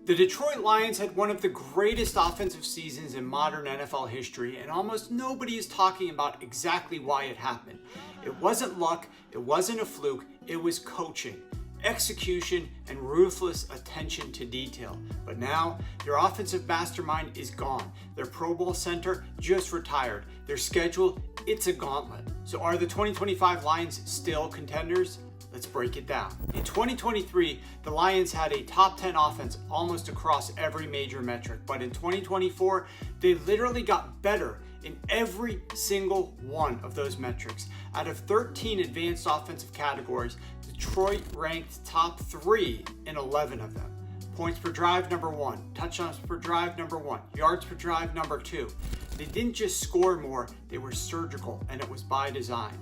The Detroit Lions had one of the greatest offensive seasons in modern NFL history, and almost nobody is talking about exactly why it happened. It wasn't luck, it wasn't a fluke, it was coaching, execution, and ruthless attention to detail. But now, their offensive mastermind is gone. Their Pro Bowl center just retired. Their schedule, it's a gauntlet. So are the 2025 Lions still contenders? Let's break it down. In 2023, the Lions had a top 10 offense almost across every major metric, but in 2024, they literally got better in every single one of those metrics. Out of 13 advanced offensive categories, Detroit ranked top 3 in 11 of them. Points per drive, number 1. Touchdowns per drive, number 1. Yards per drive, number 2. They didn't just score more, they were surgical, and it was by design.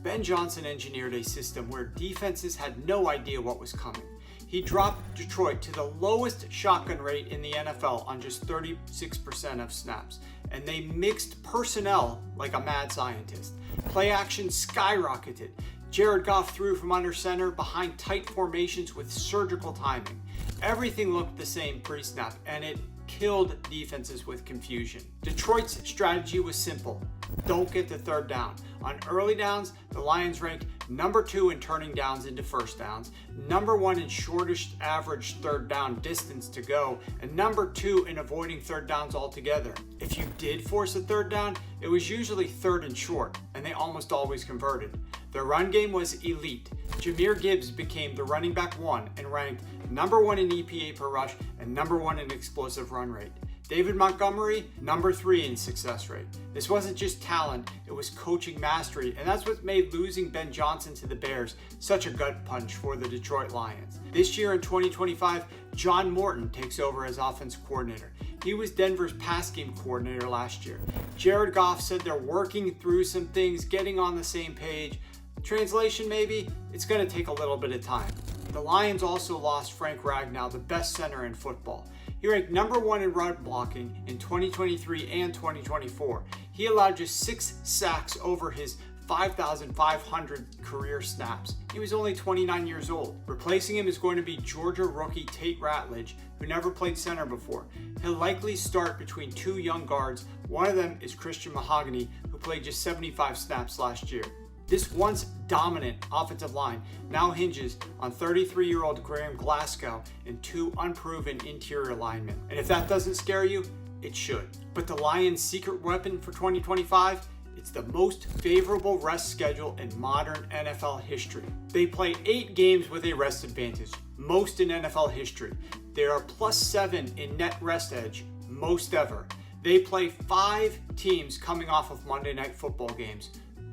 Ben Johnson engineered a system where defenses had no idea what was coming. He dropped Detroit to the lowest shotgun rate in the NFL on just 36% of snaps, and they mixed personnel like a mad scientist. Play action skyrocketed. Jared Goff threw from under center behind tight formations with surgical timing. Everything looked the same pre-snap, and it killed defenses with confusion. Detroit's strategy was simple. Don't get the third down. On early downs, the Lions ranked number 2 in turning downs into first downs, number 1 in shortest average third down distance to go, and number 2 in avoiding third downs altogether. If you did force a third down, it was usually third and short, and they almost always converted. Their run game was elite. Jahmyr Gibbs became the running back 1 and ranked number 1 in EPA per rush and number 1 in explosive run rate. David Montgomery, number 3 in success rate. This wasn't just talent, it was coaching mastery, and that's what made losing Ben Johnson to the Bears such a gut punch for the Detroit Lions. This year in 2025, John Morton takes over as offensive coordinator. He was Denver's pass game coordinator last year. Jared Goff said they're working through some things, getting on the same page. Translation maybe, it's going to take a little bit of time. The Lions also lost Frank Ragnow, the best center in football. He ranked number 1 in run blocking in 2023 and 2024. He allowed just 6 sacks over his 5,500 career snaps. He was only 29 years old. Replacing him is going to be Georgia rookie Tate Ratledge, who never played center before. He'll likely start between 2 young guards. One of them is Christian Mahogany, who played just 75 snaps last year. This once dominant offensive line now hinges on 33-year-old Graham Glasgow and 2 unproven interior linemen. And if that doesn't scare you, it should. But the Lions' secret weapon for 2025, it's the most favorable rest schedule in modern NFL history. They play 8 games with a rest advantage, most in NFL history. They are +7 in net rest edge, most ever. They play 5 teams coming off of Monday Night Football games,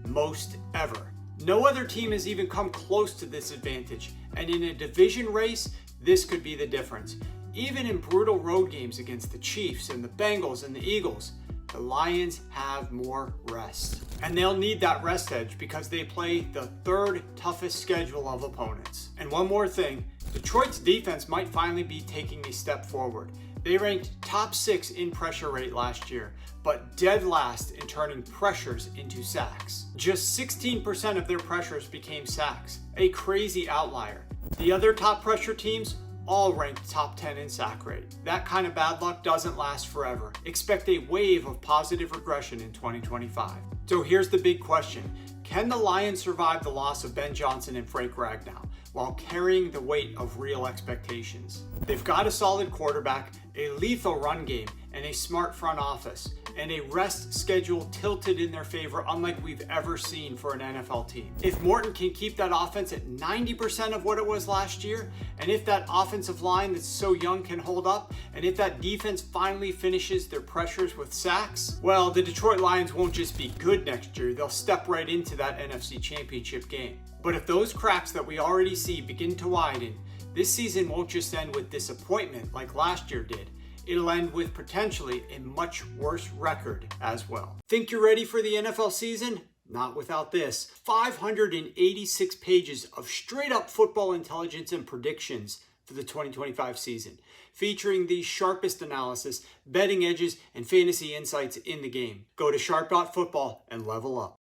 most ever. No other team has even come close to this advantage, and in a division race, this could be the difference. Even in brutal road games against the Chiefs and the Bengals and the Eagles, the Lions have more rest. And they'll need that rest edge because they play the 3rd toughest schedule of opponents. And one more thing, Detroit's defense might finally be taking a step forward. They ranked top 6 in pressure rate last year, but dead last in turning pressures into sacks. Just 16% of their pressures became sacks, a crazy outlier. The other top pressure teams all ranked top 10 in sack rate. That kind of bad luck doesn't last forever. Expect a wave of positive regression in 2025. So here's the big question. Can the Lions survive the loss of Ben Johnson and Frank Ragnow while carrying the weight of real expectations? They've got a solid quarterback, a lethal run game, and a smart front office, and a rest schedule tilted in their favor unlike we've ever seen for an NFL team. If Morton can keep that offense at 90% of what it was last year, and if that offensive line that's so young can hold up, and if that defense finally finishes their pressures with sacks, well, the Detroit Lions won't just be good next year, they'll step right into that NFC Championship game. But if those cracks that we already see begin to widen, this season won't just end with disappointment like last year did. It'll end with potentially a much worse record as well. Think you're ready for the NFL season? Not without this. 586 pages of straight up football intelligence and predictions for the 2025 season, featuring the sharpest analysis, betting edges, and fantasy insights in the game. Go to sharp.football and level up.